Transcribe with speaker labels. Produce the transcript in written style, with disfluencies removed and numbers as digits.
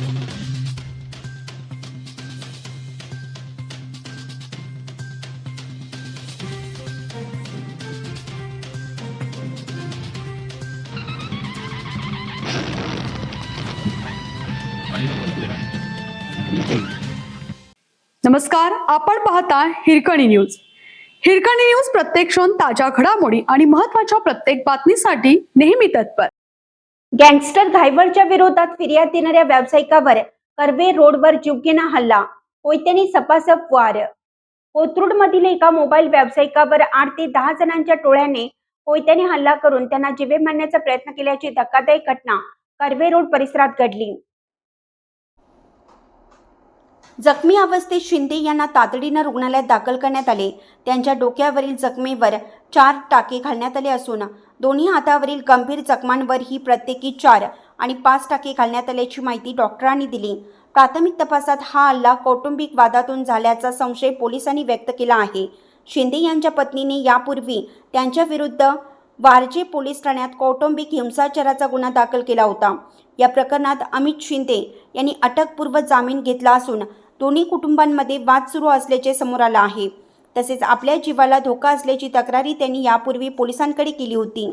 Speaker 1: नमस्कार, आपण पाहता हिरकणी न्यूज. हिरकणी न्यूज प्रत्येक क्षण ताज्या घडामोडी आणि महत्त्वाच्या प्रत्येक बातमीसाठी नेहमी तत्पर.
Speaker 2: गँगस्टर घायवळच्या विरोधात फिर्याद देणाऱ्या व्यावसायिकावर कर्वे रोडवर जीवघेणा हल्ला, कोयत्यानी सपासप वार. कोथरूडमधील एका मोबाईल व्यावसायिकावर 8 ते 10 जणांच्या टोळ्याने कोयत्याने हल्ला करून त्यांना जीवे मारण्याचा प्रयत्न केल्याची धक्कादायक घटना कर्वे रोड परिसरात घडली. जखमी अवस्थेत शिंदे यांना तातडीने रुग्णालयात दाखल करण्यात आले. त्यांच्या डोक्यावरील जखमेवर 4 टाके घालण्यात आले असून दोन्ही हातावरील गंभीर जखमांवरही प्रत्येकी 4 आणि 5 टाके घालण्यात आल्याची माहिती डॉक्टरांनी दिली. प्राथमिक तपासात हा हल्ला कौटुंबिक वादातून झाल्याचा संशय पोलिसांनी व्यक्त केला आहे. शिंदे यांच्या पत्नीने यापूर्वी त्यांच्या विरुद्ध वारजे पोलीस ठाण्यात कौटुंबिक हिंसाचाराचा गुन्हा दाखल केला होता. या प्रकरणात अमित शिंदे यांनी अटकपूर्व जामीन घेतला असून दोन्ही कुटुंबांमध्ये वाद सुरू असल्याचे समोर आले आहे. तसेच आपल्या जीवाला धोका असल्याची तक्रारी त्यांनी यापूर्वी पोलिसांकडे केली होती.